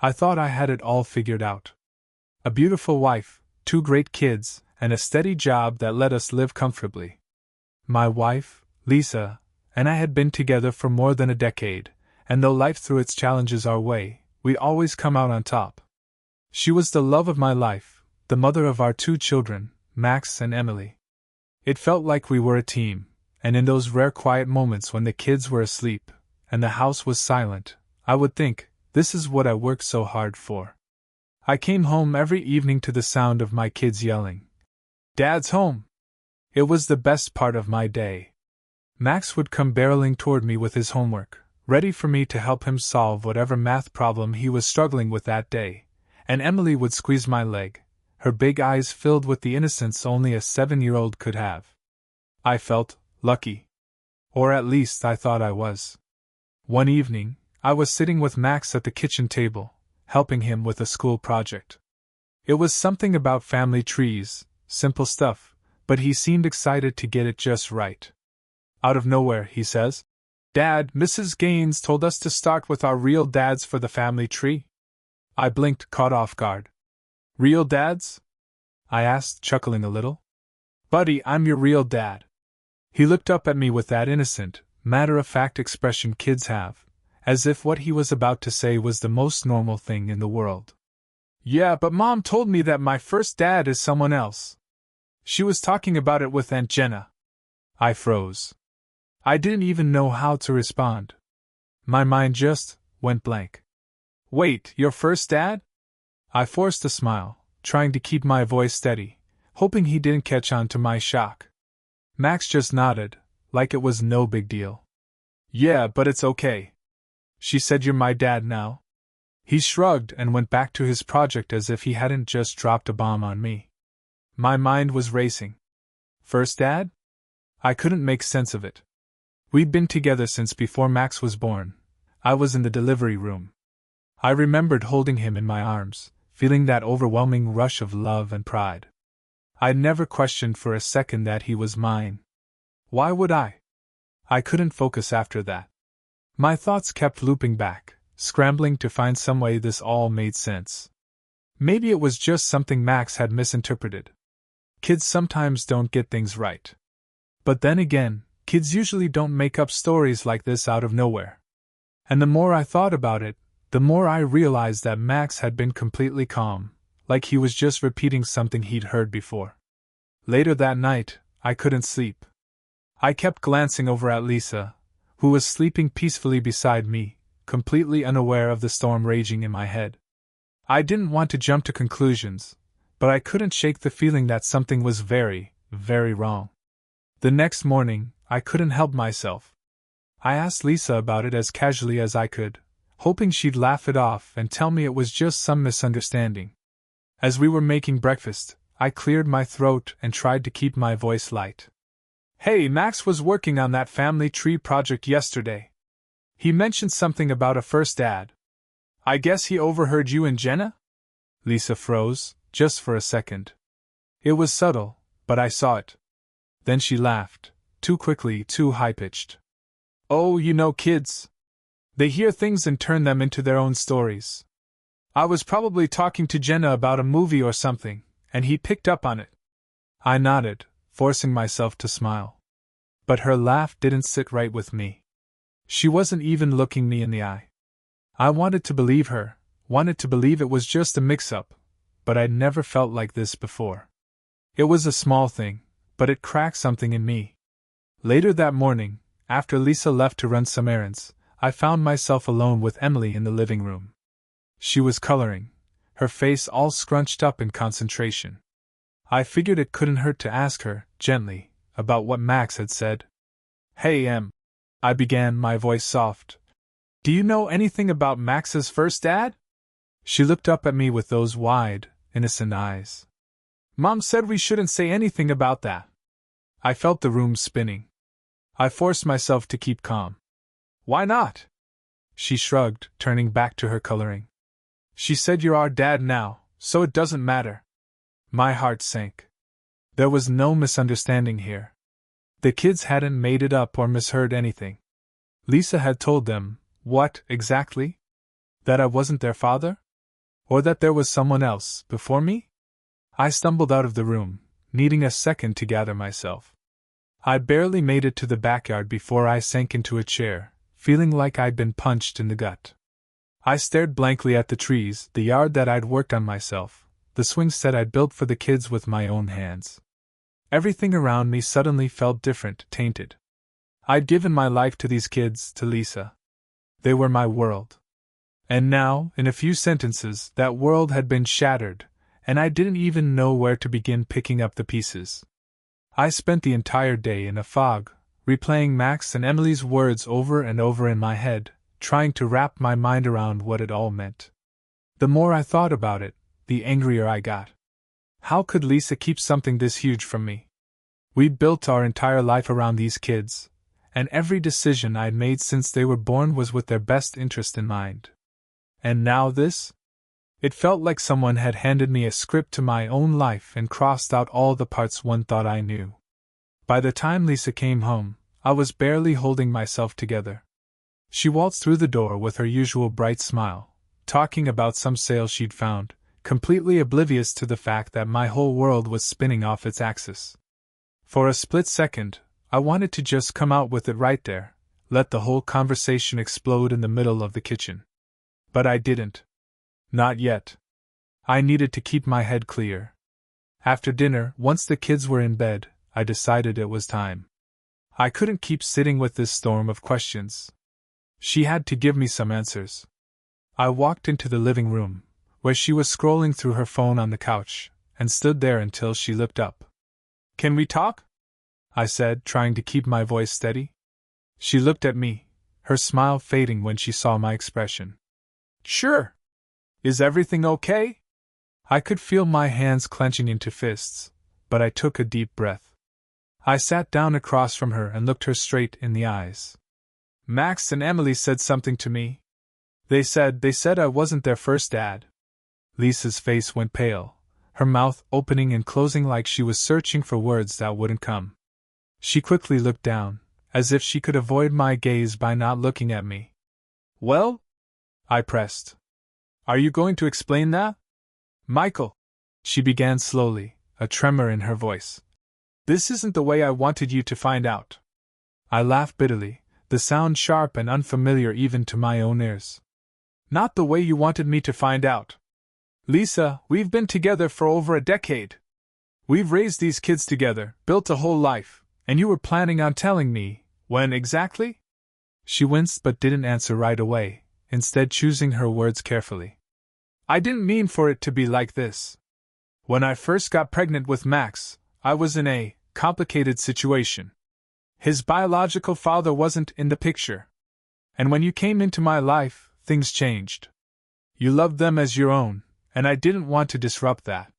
I thought I had it all figured out. A beautiful wife, 2 great kids, and a steady job that let us live comfortably. My wife, Lisa, and I had been together for more than a decade, and though life threw its challenges our way, we always come out on top. She was the love of my life, the mother of our 2 children, Max and Emily. It felt like we were a team, and in those rare quiet moments when the kids were asleep, and the house was silent, I would think, this is what I worked so hard for. I came home every evening to the sound of my kids yelling, "Dad's home!" It was the best part of my day. Max would come barreling toward me with his homework, ready for me to help him solve whatever math problem he was struggling with that day, and Emily would squeeze my leg, her big eyes filled with the innocence only a 7-year-old could have. I felt lucky. Or at least I thought I was. One evening, I was sitting with Max at the kitchen table, helping him with a school project. It was something about family trees, simple stuff, but he seemed excited to get it just right. Out of nowhere, he says, "Dad, Mrs. Gaines told us to start with our real dads for the family tree." I blinked, caught off guard. "Real dads?" I asked, chuckling a little. "Buddy, I'm your real dad." He looked up at me with that innocent, matter-of-fact expression kids have, as if what he was about to say was the most normal thing in the world. "Yeah, but Mom told me that my first dad is someone else. She was talking about it with Aunt Jenna." I froze. I didn't even know how to respond. My mind just went blank. "Wait, your first dad?" I forced a smile, trying to keep my voice steady, hoping he didn't catch on to my shock. Max just nodded, like it was no big deal. "Yeah, but it's okay. She said you're my dad now." He shrugged and went back to his project as if he hadn't just dropped a bomb on me. My mind was racing. First dad? I couldn't make sense of it. We'd been together since before Max was born. I was in the delivery room. I remembered holding him in my arms, feeling that overwhelming rush of love and pride. I'd never questioned for a second that he was mine. Why would I? I couldn't focus after that. My thoughts kept looping back, scrambling to find some way this all made sense. Maybe it was just something Max had misinterpreted. Kids sometimes don't get things right. But then again, kids usually don't make up stories like this out of nowhere. And the more I thought about it, the more I realized that Max had been completely calm, like he was just repeating something he'd heard before. Later that night, I couldn't sleep. I kept glancing over at Lisa, who was sleeping peacefully beside me, completely unaware of the storm raging in my head. I didn't want to jump to conclusions, but I couldn't shake the feeling that something was very, very wrong. The next morning, I couldn't help myself. I asked Lisa about it as casually as I could, hoping she'd laugh it off and tell me it was just some misunderstanding. As we were making breakfast, I cleared my throat and tried to keep my voice light. "Hey, Max was working on that family tree project yesterday. He mentioned something about a first dad. I guess he overheard you and Jenna?" Lisa froze, just for a second. It was subtle, but I saw it. Then she laughed, too quickly, too high-pitched. "Oh, you know kids. They hear things and turn them into their own stories. I was probably talking to Jenna about a movie or something, and he picked up on it." I nodded, forcing myself to smile. But her laugh didn't sit right with me. She wasn't even looking me in the eye. I wanted to believe her, wanted to believe it was just a mix-up, but I'd never felt like this before. It was a small thing, but it cracked something in me. Later that morning, after Lisa left to run some errands, I found myself alone with Emily in the living room. She was coloring, her face all scrunched up in concentration. I figured it couldn't hurt to ask her, gently, about what Max had said. "Hey, Em," I began, my voice soft. "Do you know anything about Max's first dad?" She looked up at me with those wide, innocent eyes. "Mom said we shouldn't say anything about that." I felt the room spinning. I forced myself to keep calm. "Why not?" She shrugged, turning back to her coloring. "She said you're our dad now, so it doesn't matter." My heart sank. There was no misunderstanding here. The kids hadn't made it up or misheard anything. Lisa had told them, what, exactly? That I wasn't their father? Or that there was someone else before me? I stumbled out of the room, needing a second to gather myself. I barely made it to the backyard before I sank into a chair, feeling like I'd been punched in the gut. I stared blankly at the trees, the yard that I'd worked on myself, the swing set I'd built for the kids with my own hands. Everything around me suddenly felt different, tainted. I'd given my life to these kids, to Lisa. They were my world. And now, in a few sentences, that world had been shattered, and I didn't even know where to begin picking up the pieces. I spent the entire day in a fog, replaying Max and Emily's words over and over in my head, trying to wrap my mind around what it all meant. The more I thought about it, the angrier I got. How could Lisa keep something this huge from me? We'd built our entire life around these kids, and every decision I'd made since they were born was with their best interest in mind. And now this? It felt like someone had handed me a script to my own life and crossed out all the parts one thought I knew. By the time Lisa came home, I was barely holding myself together. She waltzed through the door with her usual bright smile, talking about some sale she'd found, completely oblivious to the fact that my whole world was spinning off its axis. For a split second, I wanted to just come out with it right there, let the whole conversation explode in the middle of the kitchen. But I didn't. Not yet. I needed to keep my head clear. After dinner, once the kids were in bed, I decided it was time. I couldn't keep sitting with this storm of questions. She had to give me some answers. I walked into the living room, where she was scrolling through her phone on the couch, and stood there until she looked up. "Can we talk?" I said, trying to keep my voice steady. She looked at me, her smile fading when she saw my expression. "Sure. Is everything okay?" I could feel my hands clenching into fists, but I took a deep breath. I sat down across from her and looked her straight in the eyes. "Max and Emily said something to me. They said I wasn't their first dad." Lisa's face went pale, her mouth opening and closing like she was searching for words that wouldn't come. She quickly looked down, as if she could avoid my gaze by not looking at me. "Well?" I pressed. "Are you going to explain that?" "Michael," she began slowly, a tremor in her voice. "This isn't the way I wanted you to find out." I laughed bitterly, the sound sharp and unfamiliar even to my own ears. "Not the way you wanted me to find out. Lisa, we've been together for over a decade. We've raised these kids together, built a whole life, and you were planning on telling me, when exactly?" She winced but didn't answer right away, instead choosing her words carefully. "I didn't mean for it to be like this. When I first got pregnant with Max, I was in a complicated situation. His biological father wasn't in the picture. And when you came into my life, things changed. You loved them as your own, and I didn't want to disrupt that.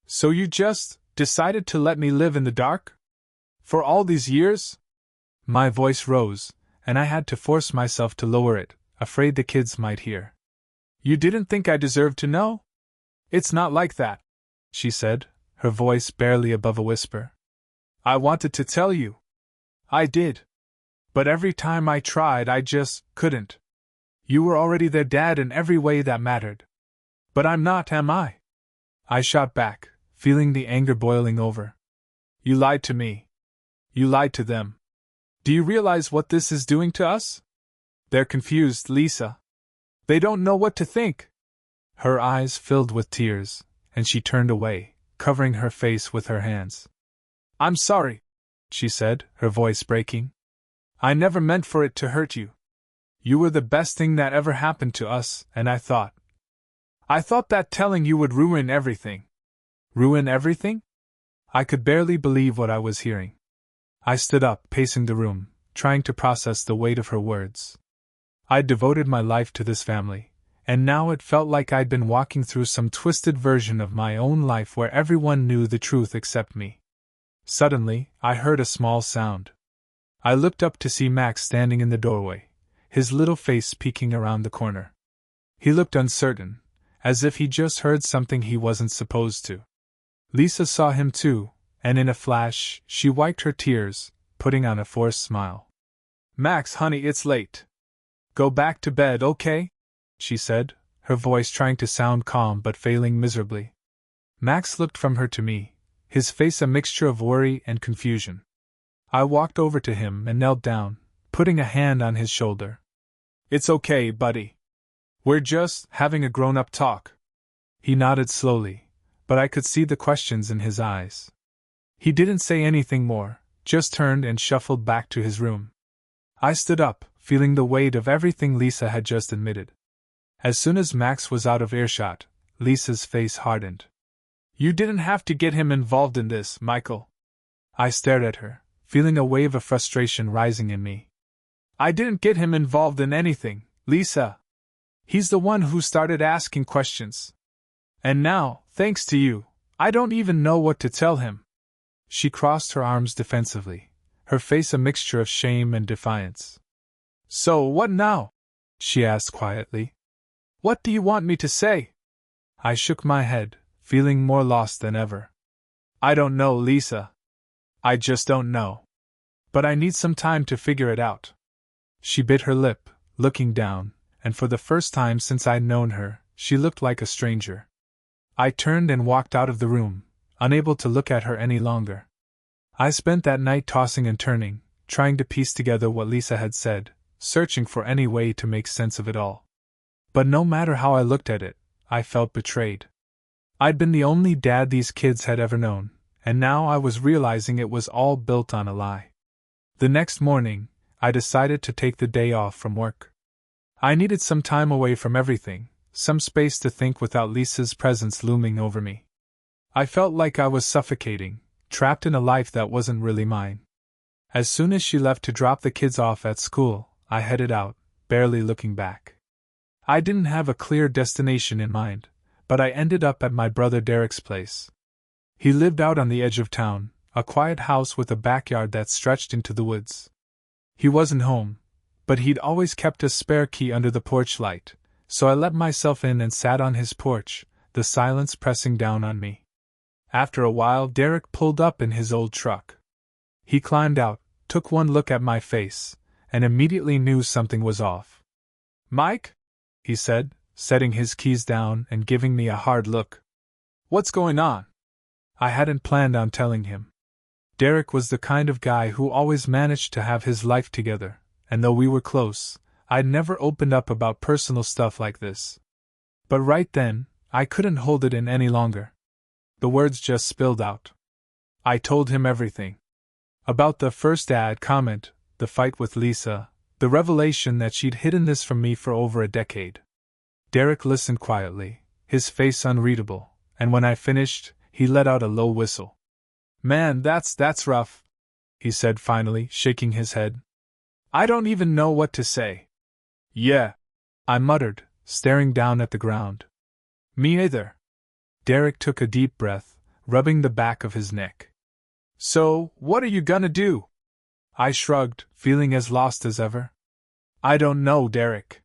So you just decided to let me live in the dark? For all these years?" My voice rose, and I had to force myself to lower it, afraid the kids might hear. "You didn't think I deserved to know? It's not like that," she said, her voice barely above a whisper. "I wanted to tell you. I did. But every time I tried, I just couldn't. You were already their dad in every way that mattered. But I'm not, am I?" I shot back, feeling the anger boiling over. "You lied to me. You lied to them. Do you realize what this is doing to us? They're confused, Lisa. They don't know what to think." Her eyes filled with tears, and she turned away, covering her face with her hands. "I'm sorry," she said, her voice breaking. "I never meant for it to hurt you. You were the best thing that ever happened to us, and I thought that telling you would ruin everything." "Ruin everything?" I could barely believe what I was hearing. I stood up, pacing the room, trying to process the weight of her words. I'd devoted my life to this family, and now it felt like I'd been walking through some twisted version of my own life where everyone knew the truth except me. Suddenly, I heard a small sound. I looked up to see Max standing in the doorway, his little face peeking around the corner. He looked uncertain, as if he just heard something he wasn't supposed to. Lisa saw him too, and in a flash, she wiped her tears, putting on a forced smile. "Max, honey, it's late. Go back to bed, okay?" she said, her voice trying to sound calm but failing miserably. Max looked from her to me, his face a mixture of worry and confusion. I walked over to him and knelt down, putting a hand on his shoulder. "It's okay, buddy. We're just having a grown-up talk." He nodded slowly, but I could see the questions in his eyes. He didn't say anything more, just turned and shuffled back to his room. I stood up, feeling the weight of everything Lisa had just admitted. As soon as Max was out of earshot, Lisa's face hardened. "You didn't have to get him involved in this, Michael." I stared at her, feeling a wave of frustration rising in me. "I didn't get him involved in anything, Lisa. He's the one who started asking questions. And now, thanks to you, I don't even know what to tell him." She crossed her arms defensively, her face a mixture of shame and defiance. "So what now?" she asked quietly. "What do you want me to say?" I shook my head, feeling more lost than ever. "I don't know, Lisa. I just don't know. But I need some time to figure it out." She bit her lip, looking down, and for the first time since I'd known her, she looked like a stranger. I turned and walked out of the room, unable to look at her any longer. I spent that night tossing and turning, trying to piece together what Lisa had said, searching for any way to make sense of it all. But no matter how I looked at it, I felt betrayed. I'd been the only dad these kids had ever known, and now I was realizing it was all built on a lie. The next morning, I decided to take the day off from work. I needed some time away from everything, some space to think without Lisa's presence looming over me. I felt like I was suffocating, trapped in a life that wasn't really mine. As soon as she left to drop the kids off at school, I headed out, barely looking back. I didn't have a clear destination in mind, but I ended up at my brother Derek's place. He lived out on the edge of town, a quiet house with a backyard that stretched into the woods. He wasn't home, but he'd always kept a spare key under the porch light, so I let myself in and sat on his porch, the silence pressing down on me. After a while, Derek pulled up in his old truck. He climbed out, took one look at my face, and immediately knew something was off. "Mike?" he said, setting his keys down and giving me a hard look. "What's going on?" I hadn't planned on telling him. Derek was the kind of guy who always managed to have his life together, and though we were close, I'd never opened up about personal stuff like this. But right then, I couldn't hold it in any longer. The words just spilled out. I told him everything. About the first ad comment, the fight with Lisa, the revelation that she'd hidden this from me for over a decade. Derek listened quietly, his face unreadable, and when I finished, he let out a low whistle. "Man, that's rough," he said finally, shaking his head. "I don't even know what to say." "Yeah," I muttered, staring down at the ground. "Me either." Derek took a deep breath, rubbing the back of his neck. "So, what are you gonna do?" I shrugged, feeling as lost as ever. "I don't know, Derek.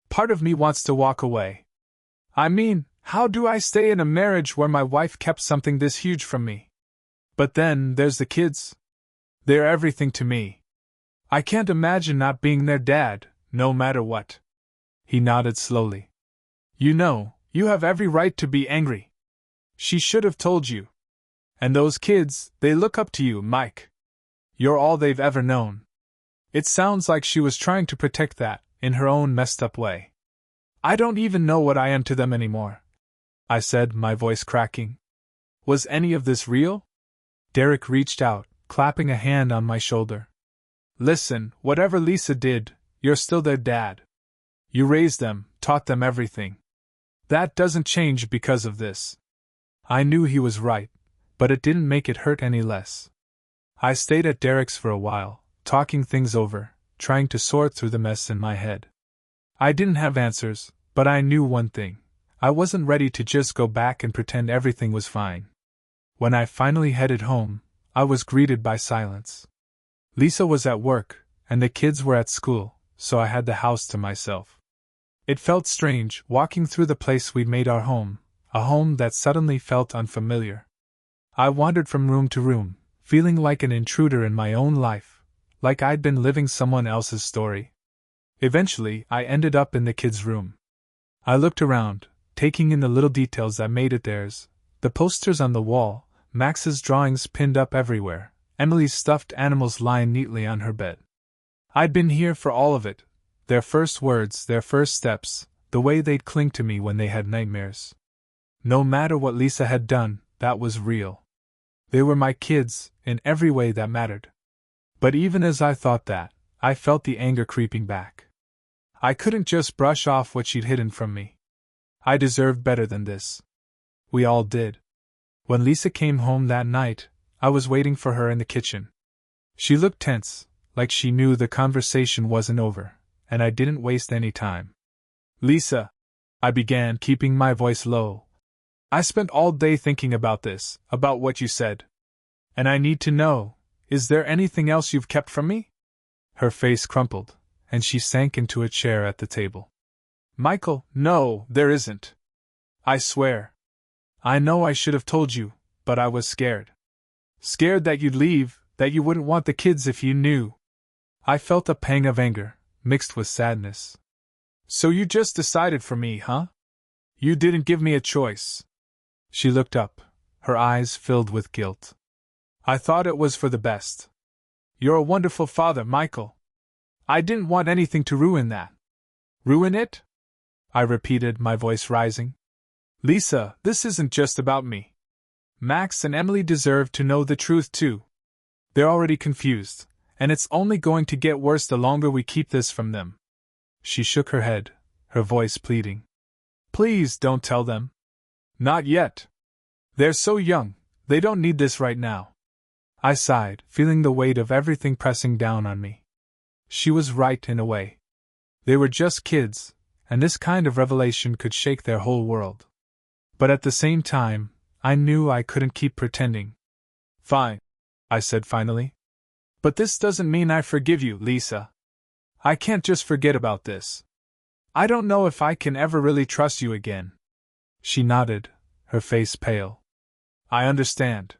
Part of me wants to walk away. I mean, how do I stay in a marriage where my wife kept something this huge from me? But then, there's the kids. They're everything to me. I can't imagine not being their dad, no matter what." He nodded slowly. "You know, you have every right to be angry. She should have told you. And those kids, they look up to you, Mike. You're all they've ever known." It sounds like she was trying to protect that, in her own messed up way. "I don't even know what I am to them anymore," I said, my voice cracking. "Was any of this real?" Derek reached out, clapping a hand on my shoulder. "Listen, whatever Lisa did, you're still their dad. You raised them, taught them everything. That doesn't change because of this." I knew he was right, but it didn't make it hurt any less. I stayed at Derek's for a while, talking things over, trying to sort through the mess in my head. I didn't have answers, but I knew one thing. I wasn't ready to just go back and pretend everything was fine. When I finally headed home, I was greeted by silence. Lisa was at work, and the kids were at school, so I had the house to myself. It felt strange, walking through the place we'd made our home, a home that suddenly felt unfamiliar. I wandered from room to room, feeling like an intruder in my own life, like I'd been living someone else's story. Eventually, I ended up in the kids' room. I looked around, taking in the little details that made it theirs: the posters on the wall, Max's drawings pinned up everywhere, Emily's stuffed animals lying neatly on her bed. I'd been here for all of it: their first words, their first steps, the way they'd cling to me when they had nightmares. No matter what Lisa had done, that was real. They were my kids, in every way that mattered. But even as I thought that, I felt the anger creeping back. I couldn't just brush off what she'd hidden from me. I deserved better than this. We all did. When Lisa came home that night, I was waiting for her in the kitchen. She looked tense, like she knew the conversation wasn't over, and I didn't waste any time. "Lisa," I began, keeping my voice low, "I spent all day thinking about this, about what you said. And I need to know, is there anything else you've kept from me?" Her face crumpled, and she sank into a chair at the table. "Michael, no, there isn't. I swear. I know I should have told you, but I was scared. Scared that you'd leave, that you wouldn't want the kids if you knew." I felt a pang of anger, mixed with sadness. "So you just decided for me, huh? You didn't give me a choice." She looked up, her eyes filled with guilt. "I thought it was for the best. You're a wonderful father, Michael. I didn't want anything to ruin that." "Ruin it?" I repeated, my voice rising. "Lisa, this isn't just about me. Max and Emily deserve to know the truth too. They're already confused, and it's only going to get worse the longer we keep this from them." She shook her head, her voice pleading. "Please don't tell them. Not yet. They're so young, they don't need this right now." I sighed, feeling the weight of everything pressing down on me. She was right in a way. They were just kids, and this kind of revelation could shake their whole world. But at the same time, I knew I couldn't keep pretending. "Fine," I said finally. "But this doesn't mean I forgive you, Lisa. I can't just forget about this. I don't know if I can ever really trust you again." She nodded, her face pale. "I understand.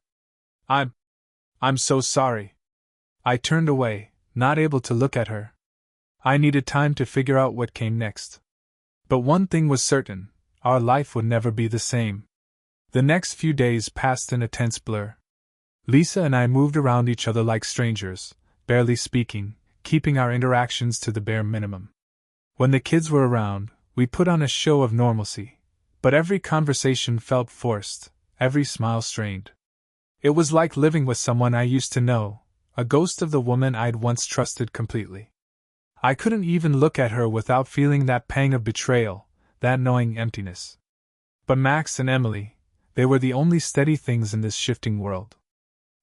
I'm so sorry." I turned away, not able to look at her. I needed time to figure out what came next. But one thing was certain: our life would never be the same. The next few days passed in a tense blur. Lisa and I moved around each other like strangers, barely speaking, keeping our interactions to the bare minimum. When the kids were around, we put on a show of normalcy, but every conversation felt forced, every smile strained. It was like living with someone I used to know, a ghost of the woman I'd once trusted completely. I couldn't even look at her without feeling that pang of betrayal, that gnawing emptiness. But Max and Emily, they were the only steady things in this shifting world.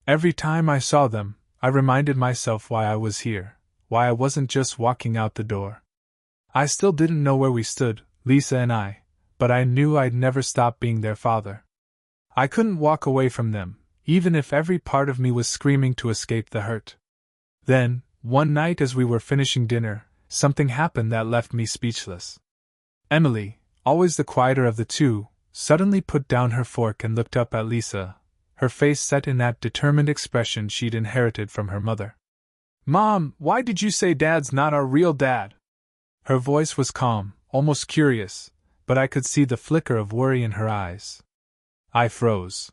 Every time I saw them, I reminded myself why I was here, why I wasn't just walking out the door. I still didn't know where we stood, Lisa and I, but I knew I'd never stop being their father. I couldn't walk away from them, even if every part of me was screaming to escape the hurt. Then, one night as we were finishing dinner, something happened that left me speechless. Emily, always the quieter of the two, suddenly put down her fork and looked up at Lisa, her face set in that determined expression she'd inherited from her mother. "Mom, why did you say Dad's not our real dad?" Her voice was calm, almost curious, but I could see the flicker of worry in her eyes. I froze.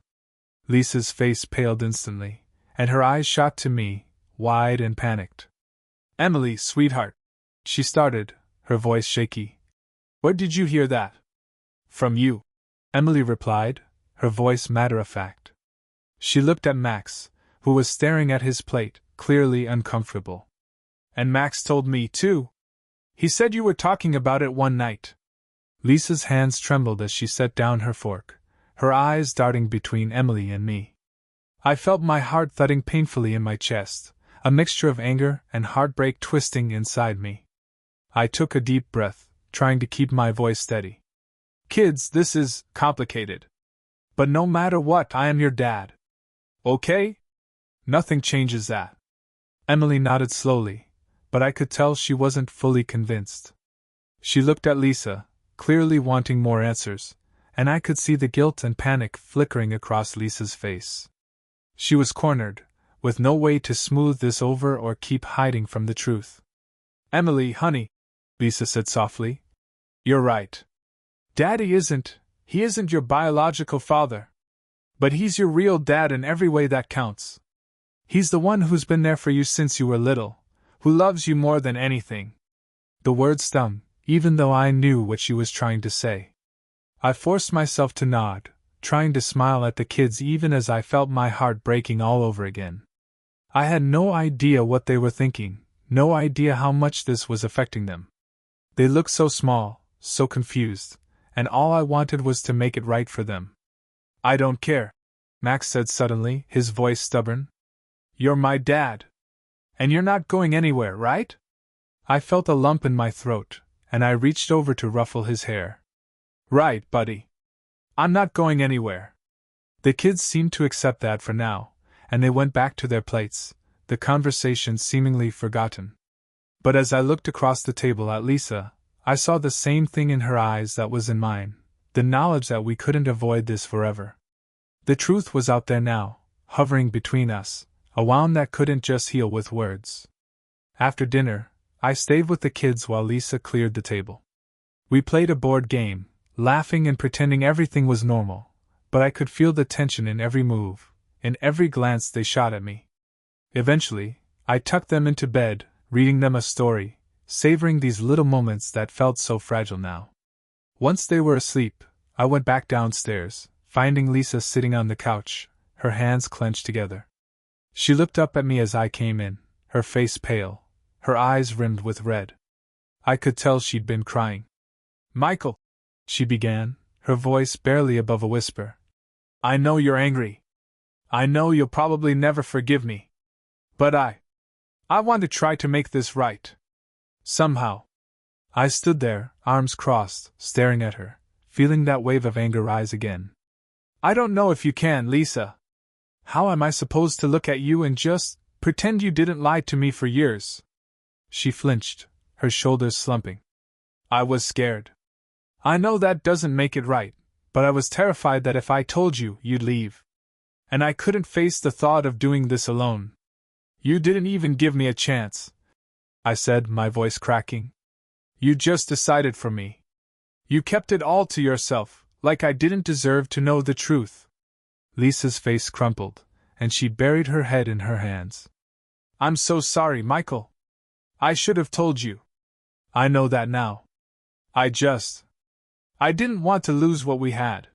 Lisa's face paled instantly, and her eyes shot to me, wide and panicked. "Emily, sweetheart," she started, her voice shaky. "Where did you hear that?" "From you," Emily replied, her voice matter-of-fact. She looked at Max, who was staring at his plate, clearly uncomfortable. "And Max told me, too. He said you were talking about it one night." Lisa's hands trembled as she set down her fork, her eyes darting between Emily and me. I felt my heart thudding painfully in my chest, a mixture of anger and heartbreak twisting inside me. I took a deep breath, trying to keep my voice steady. "Kids, this is complicated. But no matter what, I am your dad. Okay? Nothing changes that." Emily nodded slowly, but I could tell she wasn't fully convinced. She looked at Lisa, clearly wanting more answers, and I could see the guilt and panic flickering across Lisa's face. She was cornered, with no way to smooth this over or keep hiding from the truth. "Emily, honey," Lisa said softly, "you're right. He isn't your biological father. But he's your real dad in every way that counts. He's the one who's been there for you since you were little, who loves you more than anything." The words stung, even though I knew what she was trying to say. I forced myself to nod, trying to smile at the kids even as I felt my heart breaking all over again. I had no idea what they were thinking, no idea how much this was affecting them. They looked so small, so confused, and all I wanted was to make it right for them. "I don't care," Max said suddenly, his voice stubborn. "You're my dad. And you're not going anywhere, right?" I felt a lump in my throat, and I reached over to ruffle his hair. "Right, buddy. I'm not going anywhere." The kids seemed to accept that for now, and they went back to their plates, the conversation seemingly forgotten. But as I looked across the table at Lisa, I saw the same thing in her eyes that was in mine, the knowledge that we couldn't avoid this forever. The truth was out there now, hovering between us, a wound that couldn't just heal with words. After dinner, I stayed with the kids while Lisa cleared the table. We played a board game, laughing and pretending everything was normal, but I could feel the tension in every move, in every glance they shot at me. Eventually, I tucked them into bed, reading them a story, savoring these little moments that felt so fragile now. Once they were asleep, I went back downstairs, finding Lisa sitting on the couch, her hands clenched together. She looked up at me as I came in, her face pale, her eyes rimmed with red. I could tell she'd been crying. "Michael," she began, her voice barely above a whisper. "I know you're angry. I know you'll probably never forgive me. But I want to try to make this right. Somehow." I stood there, arms crossed, staring at her, feeling that wave of anger rise again. "I don't know if you can, Lisa. How am I supposed to look at you and just pretend you didn't lie to me for years?" She flinched, her shoulders slumping. "I was scared. I know that doesn't make it right, but I was terrified that if I told you, you'd leave. And I couldn't face the thought of doing this alone. You didn't even give me a chance," I said, my voice cracking. "You just decided for me. You kept it all to yourself, like I didn't deserve to know the truth." Lisa's face crumpled, and she buried her head in her hands. "I'm so sorry, Michael. I should have told you. I know that now. I didn't want to lose what we had."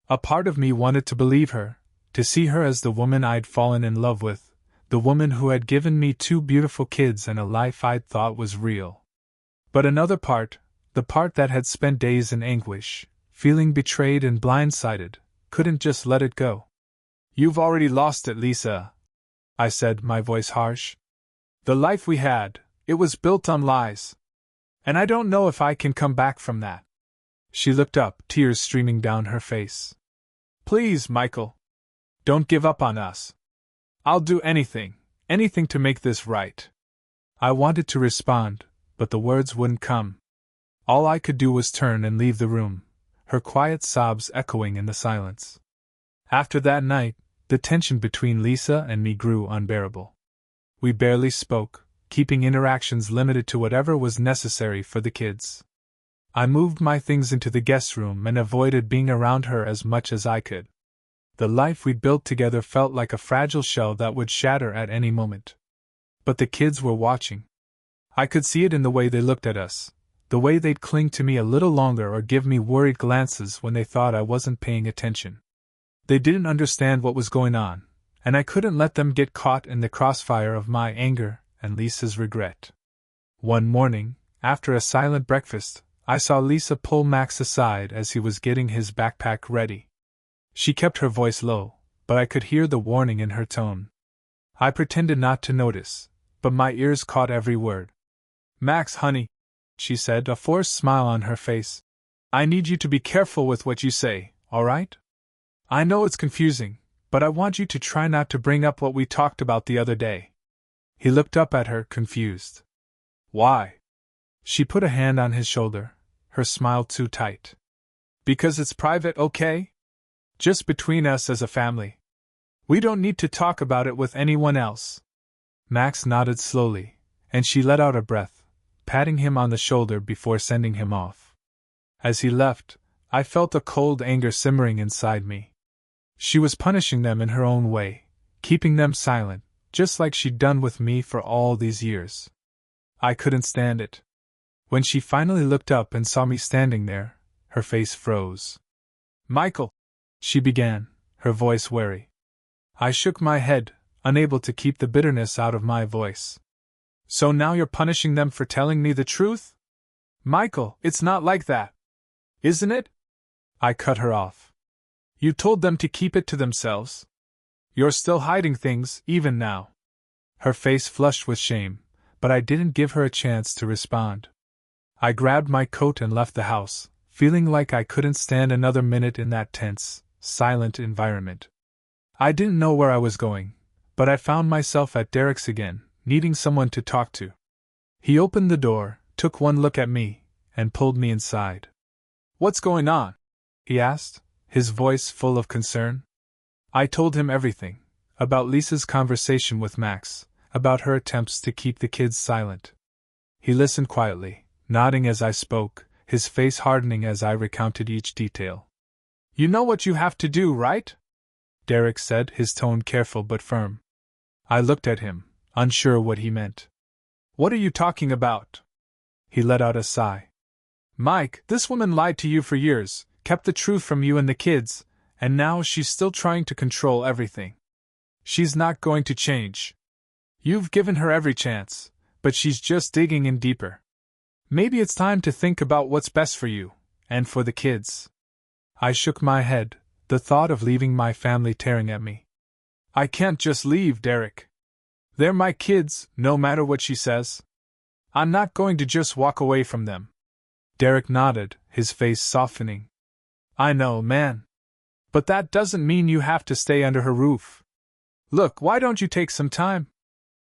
A part of me wanted to believe her, to see her as the woman I'd fallen in love with, the woman who had given me 2 beautiful kids and a life I'd thought was real. But another part, the part that had spent days in anguish, feeling betrayed and blindsided, couldn't just let it go. "You've already lost it, Lisa," I said, my voice harsh. "The life we had, it was built on lies. And I don't know if I can come back from that." She looked up, tears streaming down her face. "Please, Michael. Don't give up on us. I'll do anything to make this right." I wanted to respond, but the words wouldn't come. All I could do was turn and leave the room, her quiet sobs echoing in the silence. After that night, the tension between Lisa and me grew unbearable. We barely spoke, keeping interactions limited to whatever was necessary for the kids. I moved my things into the guest room and avoided being around her as much as I could. The life we'd built together felt like a fragile shell that would shatter at any moment. But the kids were watching. I could see it in the way they looked at us, the way they'd cling to me a little longer or give me worried glances when they thought I wasn't paying attention. They didn't understand what was going on, and I couldn't let them get caught in the crossfire of my anger and Lisa's regret. One morning, after a silent breakfast, I saw Lisa pull Max aside as he was getting his backpack ready. She kept her voice low, but I could hear the warning in her tone. I pretended not to notice, but my ears caught every word. "Max, honey," she said, a forced smile on her face, "I need you to be careful with what you say, all right? I know it's confusing, but I want you to try not to bring up what we talked about the other day." He looked up at her, confused. "Why?" She put a hand on his shoulder, her smile too tight. "Because it's private, okay? Just between us as a family. We don't need to talk about it with anyone else." Max nodded slowly, and she let out a breath, patting him on the shoulder before sending him off. As he left, I felt a cold anger simmering inside me. She was punishing them in her own way, keeping them silent, just like she'd done with me for all these years. I couldn't stand it. When she finally looked up and saw me standing there, her face froze. "Michael," she began, her voice wary. I shook my head, unable to keep the bitterness out of my voice. "So now you're punishing them for telling me the truth?" "Michael, it's not like that. Isn't it?" I cut her off. "You told them to keep it to themselves. You're still hiding things, even now." Her face flushed with shame, but I didn't give her a chance to respond. I grabbed my coat and left the house, feeling like I couldn't stand another minute in that tense, silent environment. I didn't know where I was going, but I found myself at Derek's again, needing someone to talk to. He opened the door, took one look at me, and pulled me inside. "What's going on?" he asked, his voice full of concern. I told him everything, about Lisa's conversation with Max, about her attempts to keep the kids silent. He listened quietly, nodding as I spoke, his face hardening as I recounted each detail. "You know what you have to do, right?" Derek said, his tone careful but firm. I looked at him, unsure what he meant. "What are you talking about?" He let out a sigh. "Mike, this woman lied to you for years, kept the truth from you and the kids, and now she's still trying to control everything. She's not going to change. You've given her every chance, but she's just digging in deeper. Maybe it's time to think about what's best for you, and for the kids." I shook my head, the thought of leaving my family tearing at me. "I can't just leave, Derek. They're my kids, no matter what she says. I'm not going to just walk away from them." Derek nodded, his face softening. "I know, man. But that doesn't mean you have to stay under her roof. Look, why don't you take some time?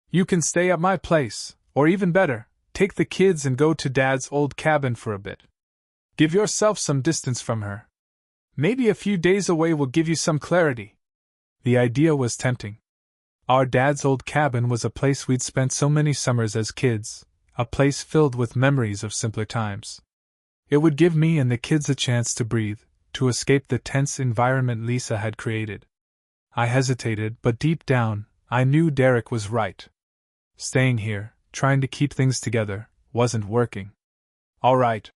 You can stay at my place, or even better, take the kids and go to Dad's old cabin for a bit. Give yourself some distance from her. Maybe a few days away will give you some clarity." The idea was tempting. Our dad's old cabin was a place we'd spent so many summers as kids, a place filled with memories of simpler times. It would give me and the kids a chance to breathe, to escape the tense environment Lisa had created. I hesitated, but deep down, I knew Derek was right. Staying here, trying to keep things together, wasn't working. "All right,"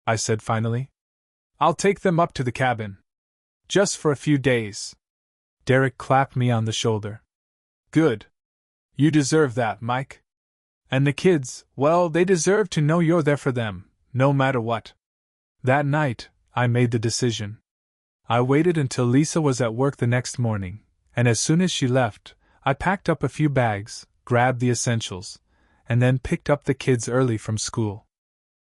I said finally. "I'll take them up to the cabin. Just for a few days." Derek clapped me on the shoulder. "Good. You deserve that, Mike. And the kids, well, they deserve to know you're there for them, no matter what." That night, I made the decision. I waited until Lisa was at work the next morning, and as soon as she left, I packed up a few bags, grabbed the essentials, and then picked up the kids early from school.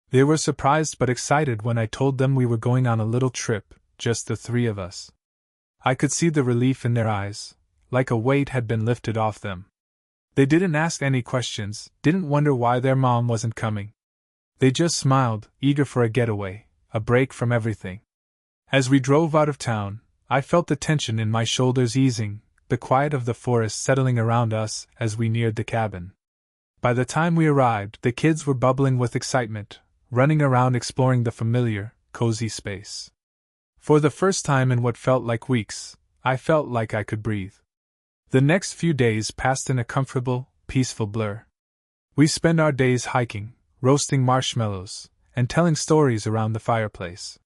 They were surprised but excited when I told them we were going on a little trip, just the three of us. I could see the relief in their eyes, like a weight had been lifted off them. They didn't ask any questions, didn't wonder why their mom wasn't coming. They just smiled, eager for a getaway, a break from everything. As we drove out of town, I felt the tension in my shoulders easing, the quiet of the forest settling around us as we neared the cabin. By the time we arrived, the kids were bubbling with excitement, running around exploring the familiar, cozy space. For the first time in what felt like weeks, I felt like I could breathe. The next few days passed in a comfortable, peaceful blur. We spent our days hiking, roasting marshmallows, and telling stories around the fireplace.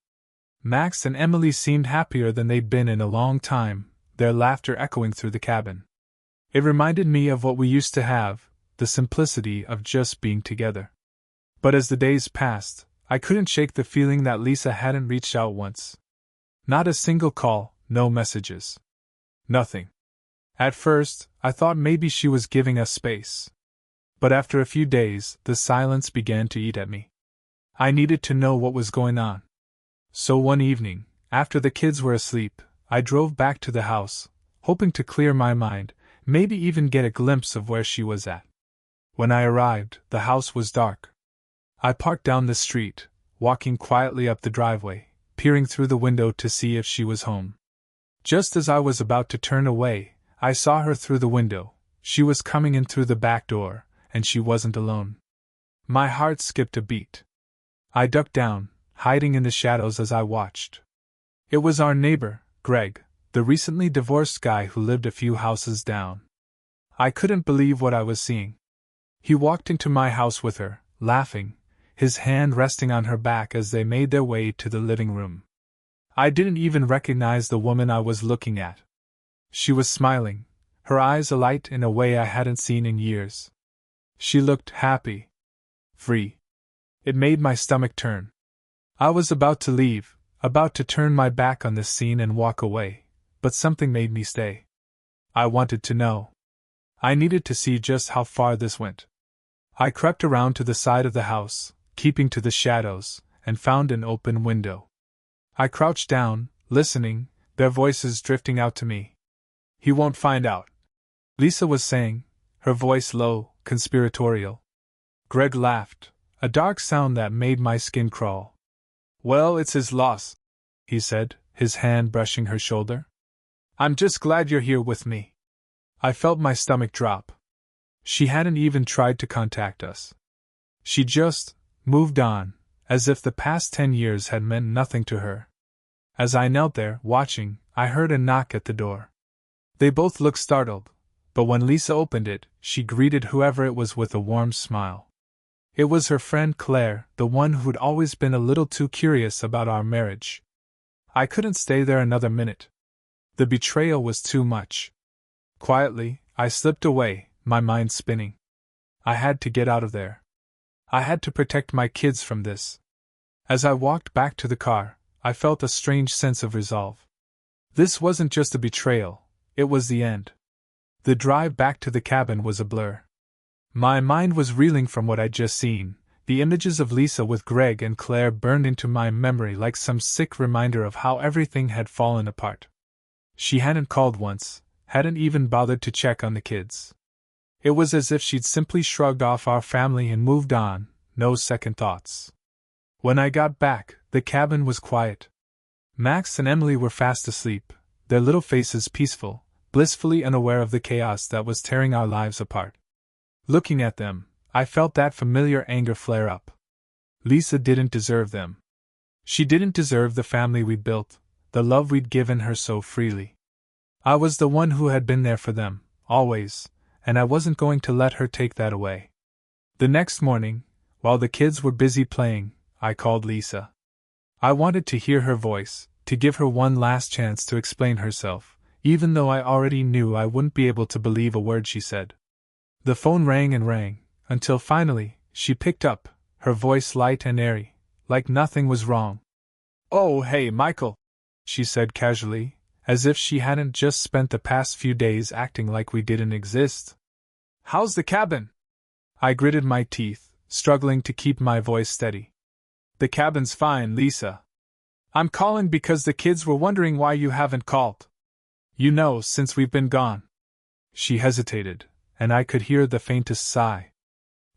Max and Emily seemed happier than they'd been in a long time, their laughter echoing through the cabin. It reminded me of what we used to have, the simplicity of just being together. But as the days passed, I couldn't shake the feeling that Lisa hadn't reached out once. Not a single call, no messages. Nothing. At first, I thought maybe she was giving us space. But after a few days, the silence began to eat at me. I needed to know what was going on. So one evening, after the kids were asleep, I drove back to the house, hoping to clear my mind, maybe even get a glimpse of where she was at. When I arrived, the house was dark. I parked down the street, walking quietly up the driveway, peering through the window to see if she was home. Just as I was about to turn away, I saw her through the window. She was coming in through the back door, and she wasn't alone. My heart skipped a beat. I ducked down, hiding in the shadows as I watched. It was our neighbor, Greg, the recently divorced guy who lived a few houses down. I couldn't believe what I was seeing. He walked into my house with her, laughing, his hand resting on her back as they made their way to the living room. I didn't even recognize the woman I was looking at. She was smiling, her eyes alight in a way I hadn't seen in years. She looked happy. Free. It made my stomach turn. I was about to leave, about to turn my back on this scene and walk away, but something made me stay. I wanted to know. I needed to see just how far this went. I crept around to the side of the house, keeping to the shadows, and found an open window. I crouched down, listening, their voices drifting out to me. "He won't find out," Lisa was saying, her voice low, conspiratorial. Greg laughed, a dark sound that made my skin crawl. "Well, it's his loss," he said, his hand brushing her shoulder. "I'm just glad you're here with me." I felt my stomach drop. She hadn't even tried to contact us. She just moved on, as if the past 10 years had meant nothing to her. As I knelt there, watching, I heard a knock at the door. They both looked startled, but when Lisa opened it, she greeted whoever it was with a warm smile. It was her friend Claire, the one who'd always been a little too curious about our marriage. I couldn't stay there another minute. The betrayal was too much. Quietly, I slipped away, my mind spinning. I had to get out of there. I had to protect my kids from this. As I walked back to the car, I felt a strange sense of resolve. This wasn't just a betrayal, it was the end. The drive back to the cabin was a blur. My mind was reeling from what I'd just seen. The images of Lisa with Greg and Claire burned into my memory like some sick reminder of how everything had fallen apart. She hadn't called once, hadn't even bothered to check on the kids. It was as if she'd simply shrugged off our family and moved on, no second thoughts. When I got back, the cabin was quiet. Max and Emily were fast asleep, their little faces peaceful, blissfully unaware of the chaos that was tearing our lives apart. Looking at them, I felt that familiar anger flare up. Lisa didn't deserve them. She didn't deserve the family we'd built, the love we'd given her so freely. I was the one who had been there for them, always, and I wasn't going to let her take that away. The next morning, while the kids were busy playing, I called Lisa. I wanted to hear her voice, to give her one last chance to explain herself, even though I already knew I wouldn't be able to believe a word she said. The phone rang and rang, until finally, she picked up, her voice light and airy, like nothing was wrong. "Oh, hey, Michael," she said casually, as if she hadn't just spent the past few days acting like we didn't exist. "How's the cabin?" I gritted my teeth, struggling to keep my voice steady. "The cabin's fine, Lisa. I'm calling because the kids were wondering why you haven't called. You know, since we've been gone." She hesitated, and I could hear the faintest sigh.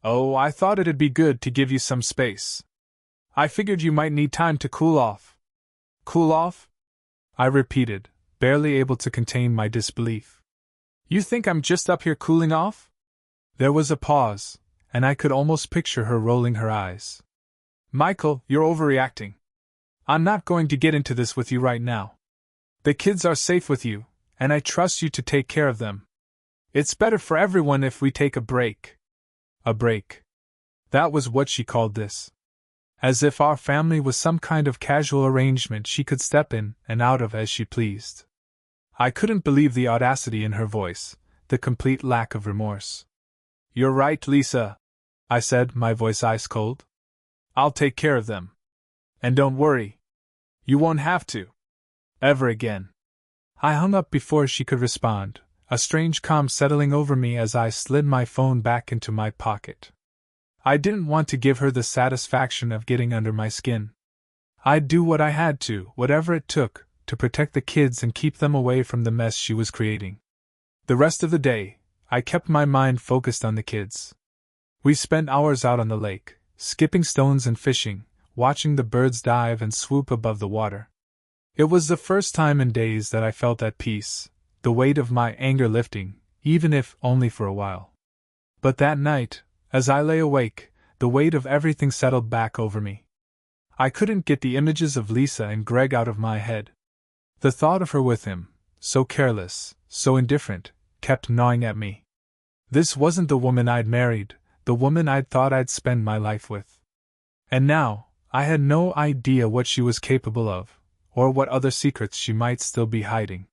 "Oh, I thought it'd be good to give you some space. I figured you might need time to cool off." "Cool off?" I repeated, barely able to contain my disbelief. "You think I'm just up here cooling off?" There was a pause, and I could almost picture her rolling her eyes. "Michael, you're overreacting. I'm not going to get into this with you right now. The kids are safe with you, and I trust you to take care of them. It's better for everyone if we take a break." A break. That was what she called this. As if our family was some kind of casual arrangement she could step in and out of as she pleased. I couldn't believe the audacity in her voice, the complete lack of remorse. "You're right, Lisa," I said, my voice ice cold. "I'll take care of them. And don't worry. You won't have to. Ever again." I hung up before she could respond, a strange calm settling over me as I slid my phone back into my pocket. I didn't want to give her the satisfaction of getting under my skin. I'd do what I had to, whatever it took, to protect the kids and keep them away from the mess she was creating. The rest of the day, I kept my mind focused on the kids. We spent hours out on the lake, skipping stones and fishing, watching the birds dive and swoop above the water. It was the first time in days that I felt at peace, the weight of my anger lifting, even if only for a while. But that night, as I lay awake, the weight of everything settled back over me. I couldn't get the images of Lisa and Greg out of my head. The thought of her with him, so careless, so indifferent, kept gnawing at me. This wasn't the woman I'd married, the woman I'd thought I'd spend my life with. And now, I had no idea what she was capable of, or what other secrets she might still be hiding.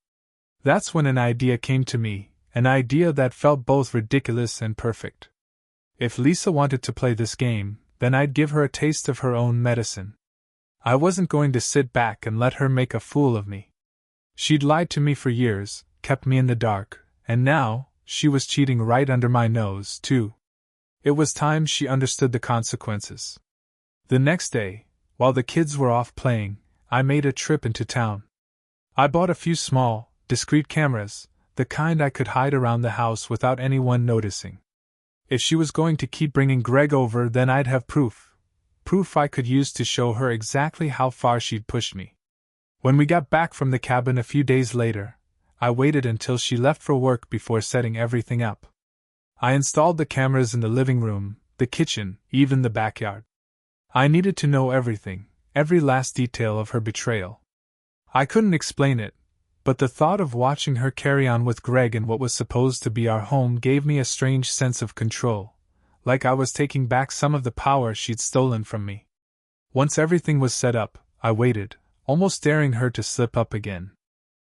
That's when an idea came to me, an idea that felt both ridiculous and perfect. If Lisa wanted to play this game, then I'd give her a taste of her own medicine. I wasn't going to sit back and let her make a fool of me. She'd lied to me for years, kept me in the dark, and now, she was cheating right under my nose, too. It was time she understood the consequences. The next day, while the kids were off playing, I made a trip into town. I bought a few small, discreet cameras, the kind I could hide around the house without anyone noticing. If she was going to keep bringing Greg over, then I'd have proof. Proof I could use to show her exactly how far she'd pushed me. When we got back from the cabin a few days later, I waited until she left for work before setting everything up. I installed the cameras in the living room, the kitchen, even the backyard. I needed to know everything, every last detail of her betrayal. I couldn't explain it, but the thought of watching her carry on with Greg in what was supposed to be our home gave me a strange sense of control, like I was taking back some of the power she'd stolen from me. Once everything was set up, I waited, almost daring her to slip up again.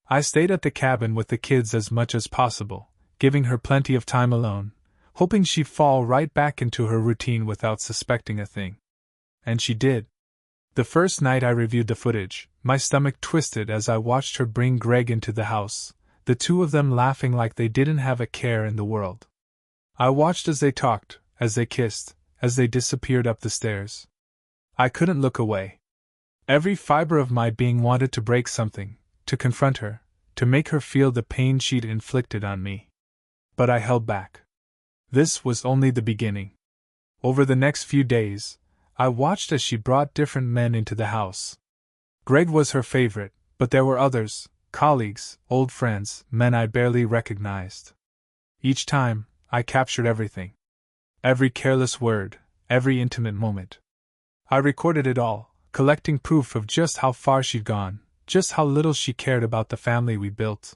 I stayed at the cabin with the kids as much as possible, giving her plenty of time alone, hoping she'd fall right back into her routine without suspecting a thing. And she did. The first night I reviewed the footage, my stomach twisted as I watched her bring Greg into the house, the two of them laughing like they didn't have a care in the world. I watched as they talked, as they kissed, as they disappeared up the stairs. I couldn't look away. Every fiber of my being wanted to break something, to confront her, to make her feel the pain she'd inflicted on me. But I held back. This was only the beginning. Over the next few days, I watched as she brought different men into the house. Greg was her favorite, but there were others, colleagues, old friends, men I barely recognized. Each time, I captured everything. Every careless word, every intimate moment. I recorded it all, collecting proof of just how far she'd gone, just how little she cared about the family we built.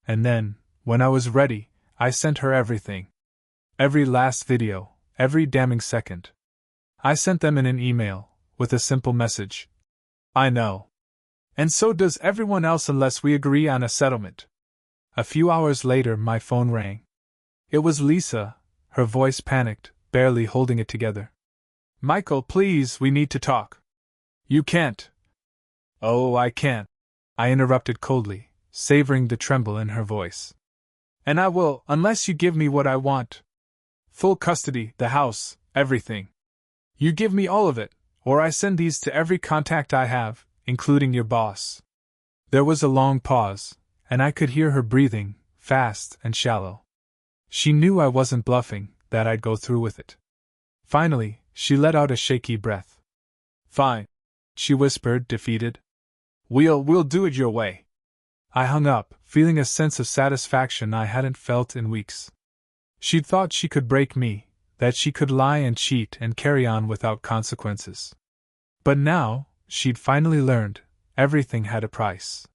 And then, when I was ready, I sent her everything. Every last video, every damning second. I sent them in an email, with a simple message. I know. And so does everyone else unless we agree on a settlement. A few hours later, my phone rang. It was Lisa, her voice panicked, barely holding it together. Michael, please, we need to talk. You can't. Oh, I can't. I interrupted coldly, savoring the tremble in her voice. And I will, unless you give me what I want. Full custody, the house, everything. You give me all of it, or I send these to every contact I have, including your boss. There was a long pause, and I could hear her breathing, fast and shallow. She knew I wasn't bluffing, that I'd go through with it. Finally, she let out a shaky breath. Fine, she whispered, defeated. We'll do it your way. I hung up, feeling a sense of satisfaction I hadn't felt in weeks. She'd thought she could break me, that she could lie and cheat and carry on without consequences. But now, she'd finally learned, everything had a price.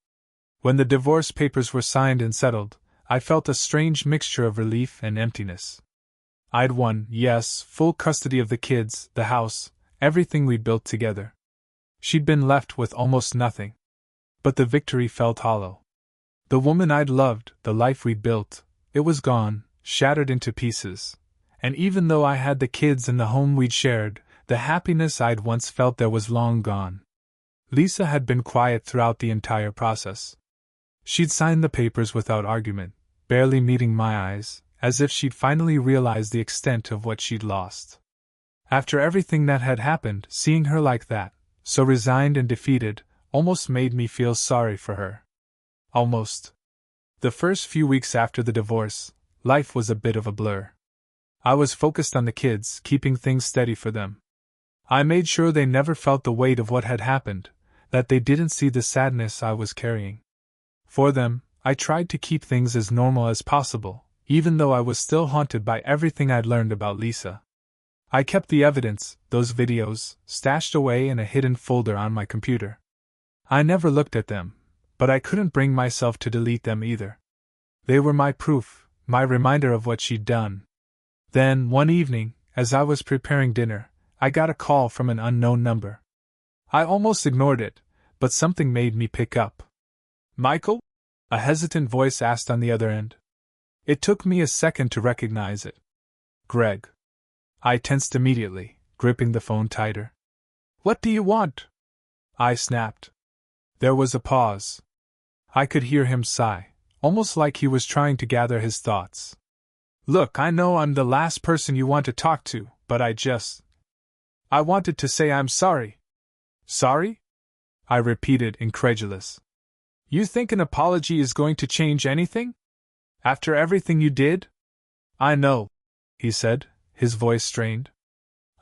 When the divorce papers were signed and settled, I felt a strange mixture of relief and emptiness. I'd won, yes, full custody of the kids, the house, everything we'd built together. She'd been left with almost nothing. But the victory felt hollow. The woman I'd loved, the life we'd built, it was gone, shattered into pieces. And even though I had the kids and the home we'd shared, the happiness I'd once felt there was long gone. Lisa had been quiet throughout the entire process. She'd signed the papers without argument, barely meeting my eyes, as if she'd finally realized the extent of what she'd lost. After everything that had happened, seeing her like that, so resigned and defeated, almost made me feel sorry for her. Almost. The first few weeks after the divorce, life was a bit of a blur. I was focused on the kids, keeping things steady for them. I made sure they never felt the weight of what had happened, that they didn't see the sadness I was carrying. For them, I tried to keep things as normal as possible, even though I was still haunted by everything I'd learned about Lisa. I kept the evidence, those videos, stashed away in a hidden folder on my computer. I never looked at them, but I couldn't bring myself to delete them either. They were my proof, my reminder of what she'd done. Then, one evening, as I was preparing dinner, I got a call from an unknown number. I almost ignored it, but something made me pick up. "Michael?" a hesitant voice asked on the other end. It took me a second to recognize it. "Greg." I tensed immediately, gripping the phone tighter. "What do you want?" I snapped. There was a pause. I could hear him sigh, almost like he was trying to gather his thoughts. "Look, I know I'm the last person you want to talk to, but I wanted to say I'm sorry." "Sorry?" I repeated, incredulous. "You think an apology is going to change anything? After everything you did?" "I know," he said, his voice strained.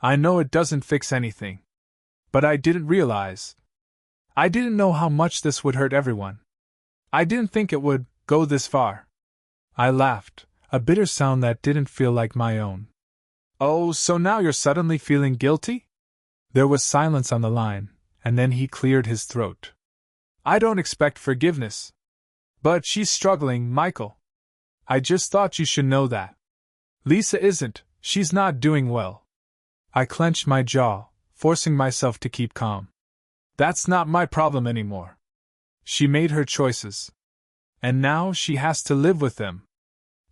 "I know it doesn't fix anything. But I didn't realize. I didn't know how much this would hurt everyone. I didn't think it would go this far." I laughed, a bitter sound that didn't feel like my own. "Oh, so now you're suddenly feeling guilty?" There was silence on the line, and then he cleared his throat. "I don't expect forgiveness. But she's struggling, Michael. I just thought you should know that. Lisa isn't, she's not doing well." I clenched my jaw, forcing myself to keep calm. "That's not my problem anymore. She made her choices. And now she has to live with them."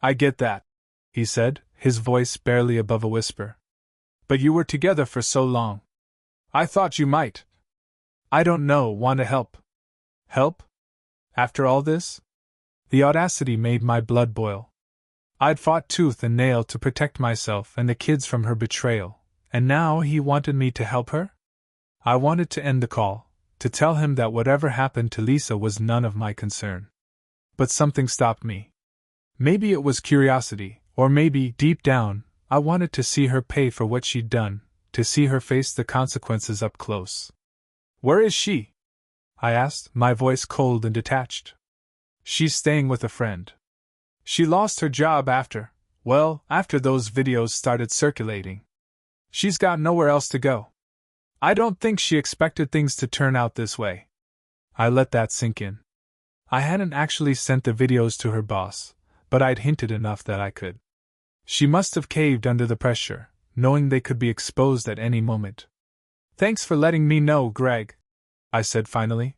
"I get that," he said, his voice barely above a whisper. "But you were together for so long. I thought you might. I don't know, want to help." "Help? After all this?" The audacity made my blood boil. I'd fought tooth and nail to protect myself and the kids from her betrayal, and now he wanted me to help her? I wanted to end the call, to tell him that whatever happened to Lisa was none of my concern. But something stopped me. Maybe it was curiosity, or maybe, deep down, I wanted to see her pay for what she'd done, to see her face the consequences up close. "Where is she?" I asked, my voice cold and detached. "She's staying with a friend. She lost her job after those videos started circulating. She's got nowhere else to go. I don't think she expected things to turn out this way." I let that sink in. I hadn't actually sent the videos to her boss, but I'd hinted enough that I could. She must have caved under the pressure, knowing they could be exposed at any moment. "Thanks for letting me know, Greg," I said finally.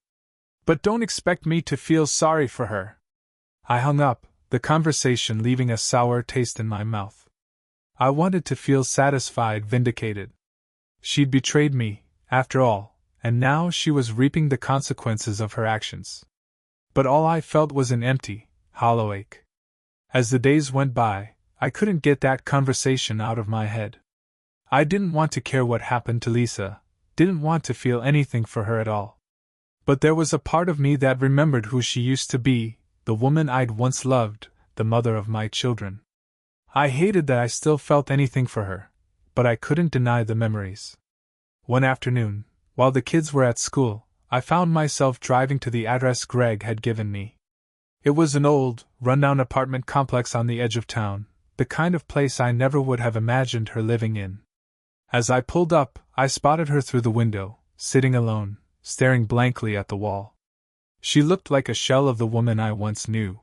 "But don't expect me to feel sorry for her." I hung up, the conversation leaving a sour taste in my mouth. I wanted to feel satisfied, vindicated. She'd betrayed me, after all, and now she was reaping the consequences of her actions. But all I felt was an empty, hollow ache. As the days went by, I couldn't get that conversation out of my head. I didn't want to care what happened to Lisa, didn't want to feel anything for her at all. But there was a part of me that remembered who she used to be, the woman I'd once loved, the mother of my children. I hated that I still felt anything for her, but I couldn't deny the memories. One afternoon, while the kids were at school, I found myself driving to the address Greg had given me. It was an old, run-down apartment complex on the edge of town, the kind of place I never would have imagined her living in. As I pulled up, I spotted her through the window, sitting alone, staring blankly at the wall. She looked like a shell of the woman I once knew.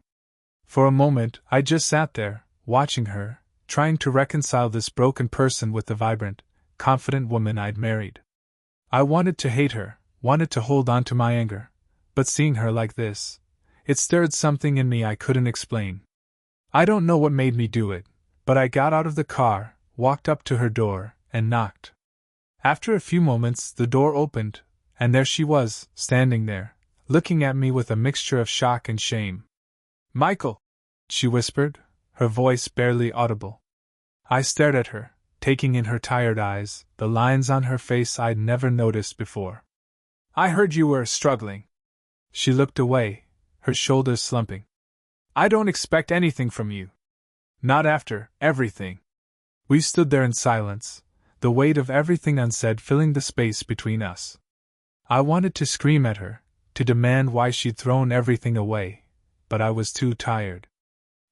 For a moment, I just sat there, watching her, trying to reconcile this broken person with the vibrant, confident woman I'd married. I wanted to hate her, wanted to hold on to my anger, but seeing her like this, it stirred something in me I couldn't explain. I don't know what made me do it, but I got out of the car, walked up to her door, and knocked. After a few moments, the door opened, and there she was, standing there, looking at me with a mixture of shock and shame. "Michael," she whispered, her voice barely audible. I stared at her, taking in her tired eyes, the lines on her face I'd never noticed before. "I heard you were struggling." She looked away, her shoulders slumping. "I don't expect anything from you. Not after everything." We stood there in silence, the weight of everything unsaid filling the space between us. I wanted to scream at her, to demand why she'd thrown everything away, but I was too tired.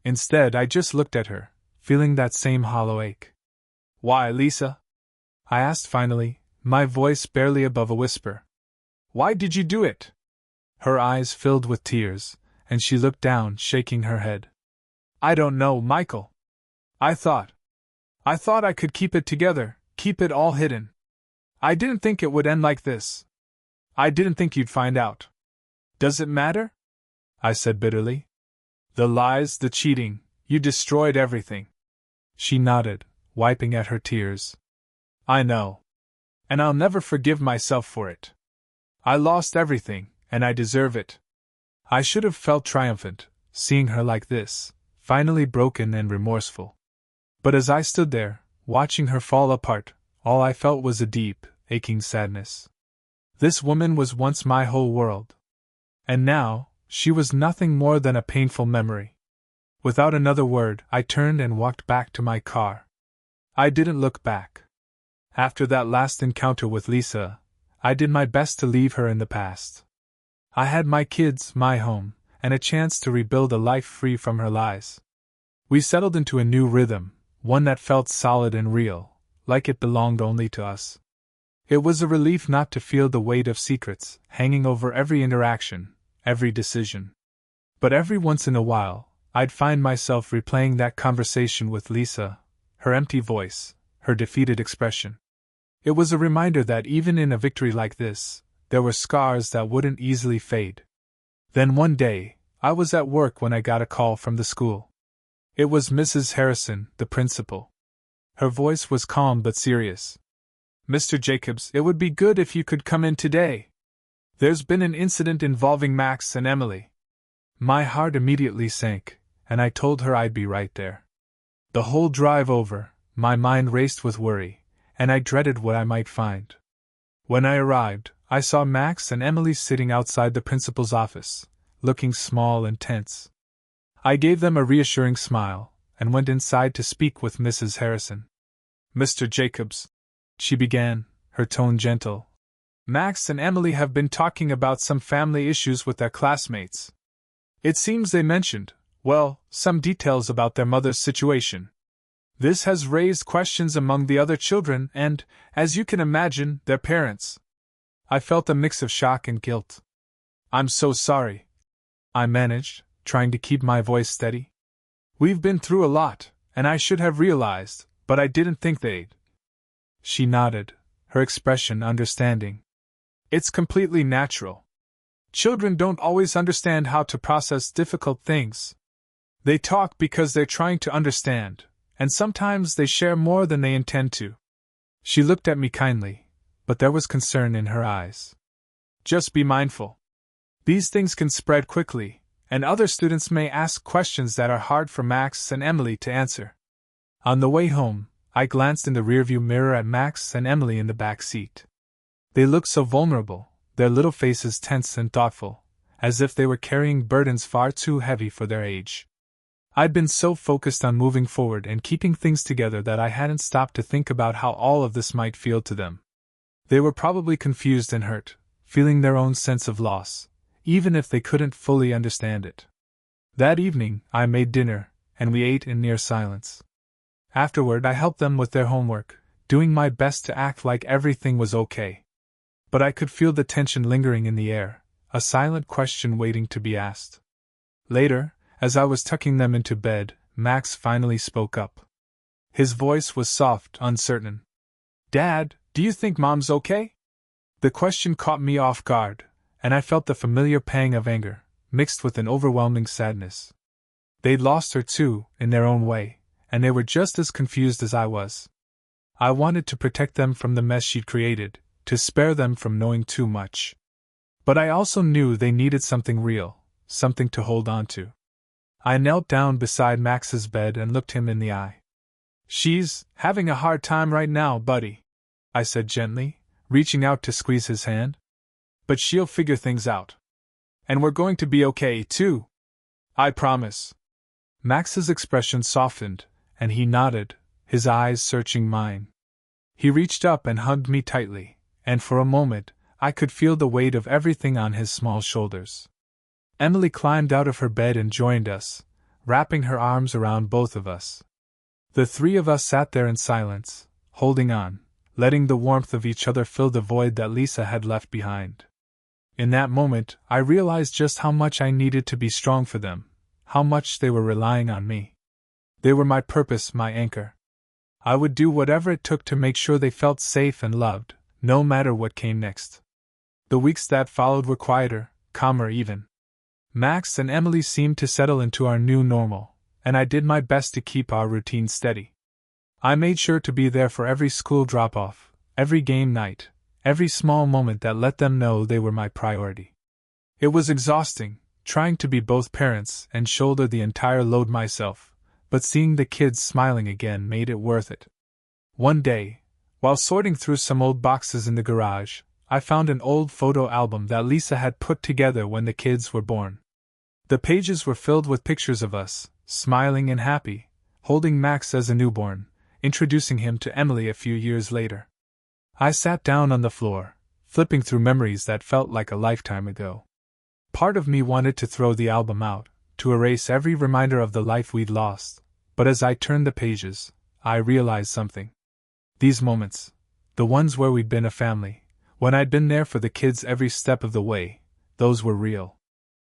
Instead, I just looked at her, feeling that same hollow ache. "Why, Lisa?" I asked finally, my voice barely above a whisper. "Why did you do it?" Her eyes filled with tears, and she looked down, shaking her head. I don't know, Michael. I thought I could keep it together, keep it all hidden. I didn't think it would end like this. I didn't think you'd find out. Does it matter? I said bitterly. The lies, the cheating, you destroyed everything. She nodded, wiping at her tears. I know. And I'll never forgive myself for it. I lost everything, and I deserve it. I should have felt triumphant, seeing her like this, finally broken and remorseful. But as I stood there, watching her fall apart, all I felt was a deep, aching sadness. This woman was once my whole world. And now, she was nothing more than a painful memory. Without another word, I turned and walked back to my car. I didn't look back. After that last encounter with Lisa, I did my best to leave her in the past. I had my kids, my home, and a chance to rebuild a life free from her lies. We settled into a new rhythm, one that felt solid and real, like it belonged only to us. It was a relief not to feel the weight of secrets hanging over every interaction, every decision. But every once in a while, I'd find myself replaying that conversation with Lisa, her empty voice, her defeated expression. It was a reminder that even in a victory like this, there were scars that wouldn't easily fade. Then one day, I was at work when I got a call from the school. It was Mrs. Harrison, the principal. Her voice was calm but serious. Mr. Jacobs, it would be good if you could come in today. There's been an incident involving Max and Emily. My heart immediately sank, and I told her I'd be right there. The whole drive over, my mind raced with worry, and I dreaded what I might find. When I arrived, I saw Max and Emily sitting outside the principal's office, looking small and tense. I gave them a reassuring smile, and went inside to speak with Mrs. Harrison. Mr. Jacobs, she began, her tone gentle. Max and Emily have been talking about some family issues with their classmates. It seems they mentioned, well, some details about their mother's situation. This has raised questions among the other children and, as you can imagine, their parents. I felt a mix of shock and guilt. I'm so sorry, I managed, trying to keep my voice steady. We've been through a lot, and I should have realized, but I didn't think they'd. She nodded, her expression understanding. It's completely natural. Children don't always understand how to process difficult things. They talk because they're trying to understand, and sometimes they share more than they intend to. She looked at me kindly, but there was concern in her eyes. Just be mindful. These things can spread quickly, and other students may ask questions that are hard for Max and Emily to answer. On the way home, I glanced in the rearview mirror at Max and Emily in the back seat. They looked so vulnerable, their little faces tense and thoughtful, as if they were carrying burdens far too heavy for their age. I'd been so focused on moving forward and keeping things together that I hadn't stopped to think about how all of this might feel to them. They were probably confused and hurt, feeling their own sense of loss, even if they couldn't fully understand it. That evening, I made dinner, and we ate in near silence. Afterward, I helped them with their homework, doing my best to act like everything was okay. But I could feel the tension lingering in the air, a silent question waiting to be asked. Later, as I was tucking them into bed, Max finally spoke up. His voice was soft, uncertain. Dad, do you think Mom's okay? The question caught me off guard, and I felt the familiar pang of anger, mixed with an overwhelming sadness. They'd lost her too, in their own way, and they were just as confused as I was. I wanted to protect them from the mess she'd created, to spare them from knowing too much. But I also knew they needed something real, something to hold on to. I knelt down beside Max's bed and looked him in the eye. She's having a hard time right now, buddy, I said gently, reaching out to squeeze his hand. But she'll figure things out. And we're going to be okay, too. I promise. Max's expression softened, and he nodded, his eyes searching mine. He reached up and hugged me tightly, and for a moment, I could feel the weight of everything on his small shoulders. Emily climbed out of her bed and joined us, wrapping her arms around both of us. The three of us sat there in silence, holding on, letting the warmth of each other fill the void that Lisa had left behind. In that moment, I realized just how much I needed to be strong for them, how much they were relying on me. They were my purpose, my anchor. I would do whatever it took to make sure they felt safe and loved, no matter what came next. The weeks that followed were quieter, calmer even. Max and Emily seemed to settle into our new normal, and I did my best to keep our routine steady. I made sure to be there for every school drop-off, every game night, every small moment that let them know they were my priority. It was exhausting, trying to be both parents and shoulder the entire load myself, but seeing the kids smiling again made it worth it. One day, while sorting through some old boxes in the garage, I found an old photo album that Lisa had put together when the kids were born. The pages were filled with pictures of us, smiling and happy, holding Max as a newborn, introducing him to Emily a few years later. I sat down on the floor, flipping through memories that felt like a lifetime ago. Part of me wanted to throw the album out, to erase every reminder of the life we'd lost, but as I turned the pages, I realized something. These moments, the ones where we'd been a family, when I'd been there for the kids every step of the way, those were real.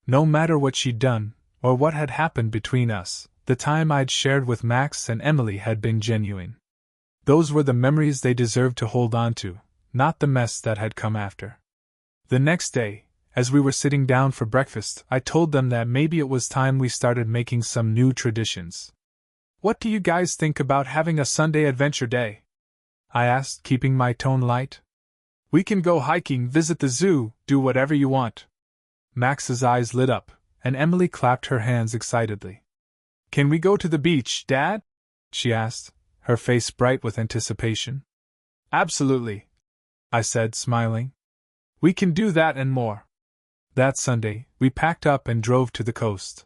No matter what she'd done, or what had happened between us, the time I'd shared with Max and Emily had been genuine. Those were the memories they deserved to hold on to, not the mess that had come after. The next day, as we were sitting down for breakfast, I told them that maybe it was time we started making some new traditions. "What do you guys think about having a Sunday adventure day?" I asked, keeping my tone light. "We can go hiking, visit the zoo, do whatever you want." Max's eyes lit up, and Emily clapped her hands excitedly. "Can we go to the beach, Dad?" she asked, her face bright with anticipation. "Absolutely," I said, smiling. "We can do that and more." That Sunday, we packed up and drove to the coast.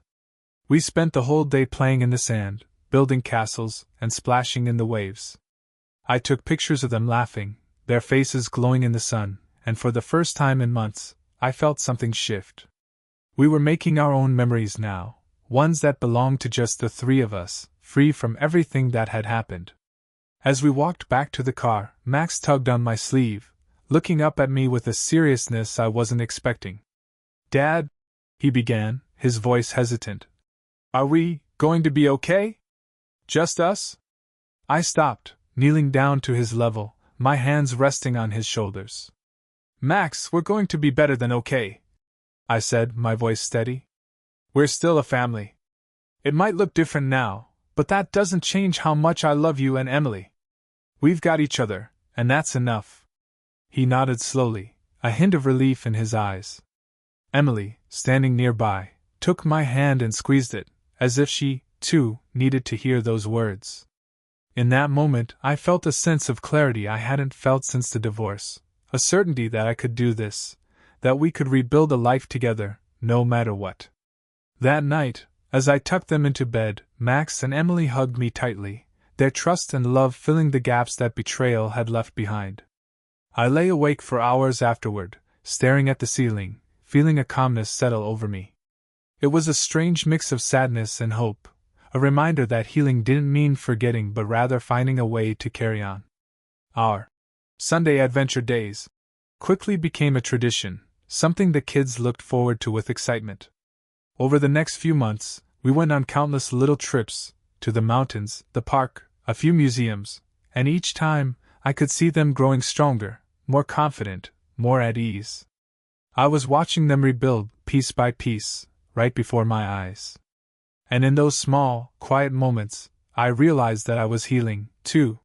We spent the whole day playing in the sand, building castles, and splashing in the waves. I took pictures of them laughing, their faces glowing in the sun, and for the first time in months, I felt something shift. We were making our own memories now, ones that belonged to just the three of us, free from everything that had happened. As we walked back to the car, Max tugged on my sleeve, looking up at me with a seriousness I wasn't expecting. "Dad," he began, his voice hesitant. "Are we going to be okay? Just us?" I stopped, kneeling down to his level, my hands resting on his shoulders. "Max, we're going to be better than okay," I said, my voice steady. "We're still a family. It might look different now, but that doesn't change how much I love you and Emily. We've got each other, and that's enough." He nodded slowly, a hint of relief in his eyes. Emily, standing nearby, took my hand and squeezed it, as if she, too, needed to hear those words. In that moment, I felt a sense of clarity I hadn't felt since the divorce, a certainty that I could do this, that we could rebuild a life together, no matter what. That night, as I tucked them into bed, Max and Emily hugged me tightly, their trust and love filling the gaps that betrayal had left behind. I lay awake for hours afterward, staring at the ceiling, feeling a calmness settle over me. It was a strange mix of sadness and hope, a reminder that healing didn't mean forgetting but rather finding a way to carry on. Our Sunday adventure days quickly became a tradition, something the kids looked forward to with excitement. Over the next few months, we went on countless little trips, to the mountains, the park, a few museums, and each time, I could see them growing stronger, more confident, more at ease. I was watching them rebuild, piece by piece, right before my eyes. And in those small, quiet moments, I realized that I was healing, too.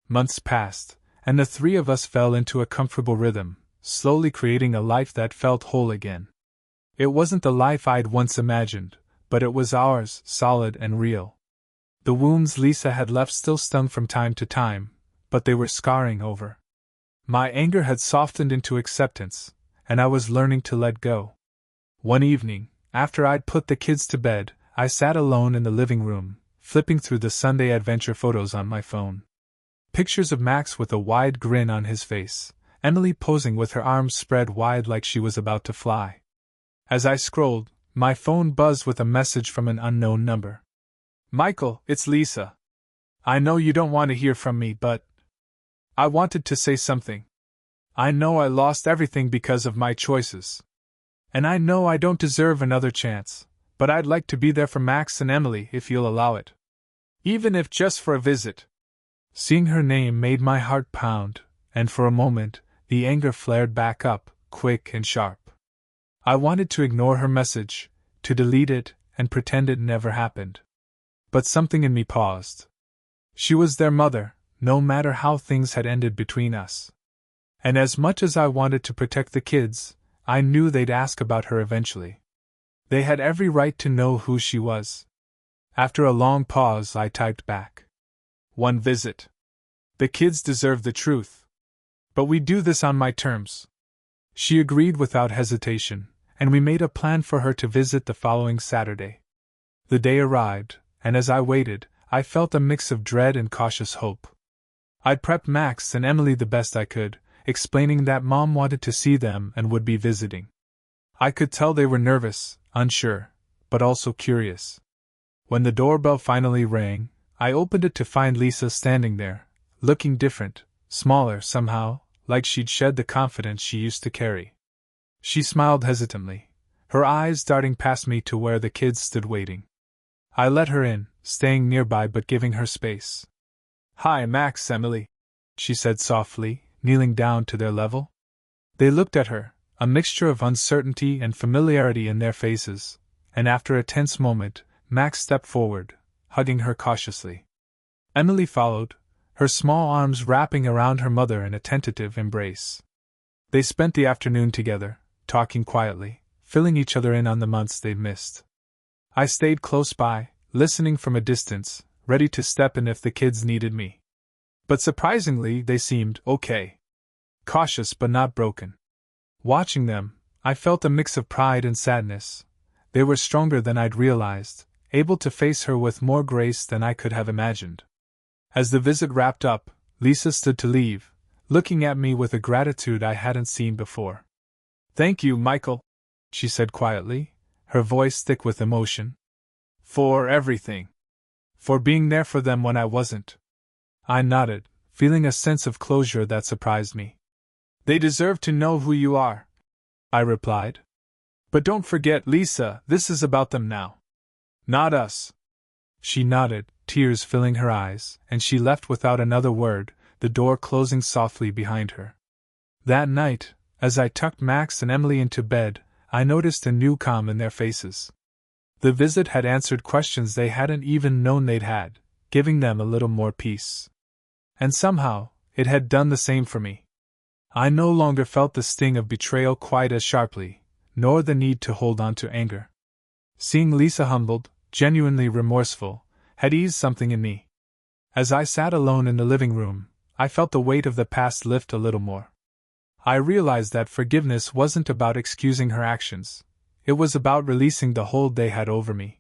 Months passed, and the three of us fell into a comfortable rhythm, slowly creating a life that felt whole again. It wasn't the life I'd once imagined, but it was ours, solid and real. The wounds Lisa had left still stung from time to time, but they were scarring over. My anger had softened into acceptance, and I was learning to let go. One evening, after I'd put the kids to bed, I sat alone in the living room, flipping through the Sunday adventure photos on my phone. Pictures of Max with a wide grin on his face, Emily posing with her arms spread wide like she was about to fly. As I scrolled, my phone buzzed with a message from an unknown number. "Michael, it's Lisa. I know you don't want to hear from me, but I wanted to say something." I know I lost everything because of my choices. And I know I don't deserve another chance, but I'd like to be there for Max and Emily if you'll allow it. Even if just for a visit. Seeing her name made my heart pound, and for a moment, the anger flared back up, quick and sharp. I wanted to ignore her message, to delete it, and pretend it never happened. But something in me paused. She was their mother, no matter how things had ended between us. And as much as I wanted to protect the kids, I knew they'd ask about her eventually. They had every right to know who she was. After a long pause, I typed back. One visit. The kids deserve the truth. But we do this on my terms. She agreed without hesitation, and we made a plan for her to visit the following Saturday. The day arrived, and as I waited, I felt a mix of dread and cautious hope. I'd prepped Max and Emily the best I could, explaining that Mom wanted to see them and would be visiting. I could tell they were nervous, unsure, but also curious. When the doorbell finally rang, I opened it to find Lisa standing there, looking different, smaller somehow, like she'd shed the confidence she used to carry. She smiled hesitantly, her eyes darting past me to where the kids stood waiting. I let her in, staying nearby but giving her space. Hi, Max, Emily, she said softly, kneeling down to their level. They looked at her, a mixture of uncertainty and familiarity in their faces, and after a tense moment, Max stepped forward, hugging her cautiously. Emily followed, her small arms wrapping around her mother in a tentative embrace. They spent the afternoon together, talking quietly, filling each other in on the months they'd missed. I stayed close by, listening from a distance, ready to step in if the kids needed me. But surprisingly, they seemed okay. Cautious but not broken. Watching them, I felt a mix of pride and sadness. They were stronger than I'd realized, able to face her with more grace than I could have imagined. As the visit wrapped up, Lisa stood to leave, looking at me with a gratitude I hadn't seen before. Thank you, Michael, she said quietly, her voice thick with emotion. For everything. For being there for them when I wasn't. I nodded, feeling a sense of closure that surprised me. They deserve to know who you are, I replied. But don't forget, Lisa, this is about them now. Not us. She nodded, tears filling her eyes, and she left without another word, the door closing softly behind her. That night, as I tucked Max and Emily into bed, I noticed a new calm in their faces. The visit had answered questions they hadn't even known they'd had, giving them a little more peace. And somehow, it had done the same for me. I no longer felt the sting of betrayal quite as sharply, nor the need to hold on to anger. Seeing Lisa humbled, genuinely remorseful, had eased something in me. As I sat alone in the living room, I felt the weight of the past lift a little more. I realized that forgiveness wasn't about excusing her actions, it was about releasing the hold they had over me.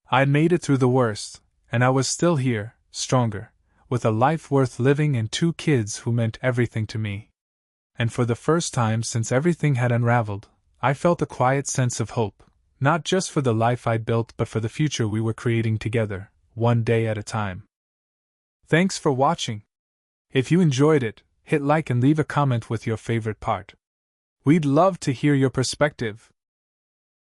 I'd made it through the worst, and I was still here, stronger, with a life worth living and 2 kids who meant everything to me. And for the first time since everything had unraveled, I felt a quiet sense of hope, not just for the life I'd built but for the future we were creating together, one day at a time. Thanks for watching. If you enjoyed it, hit like and leave a comment with your favorite part. We'd love to hear your perspective.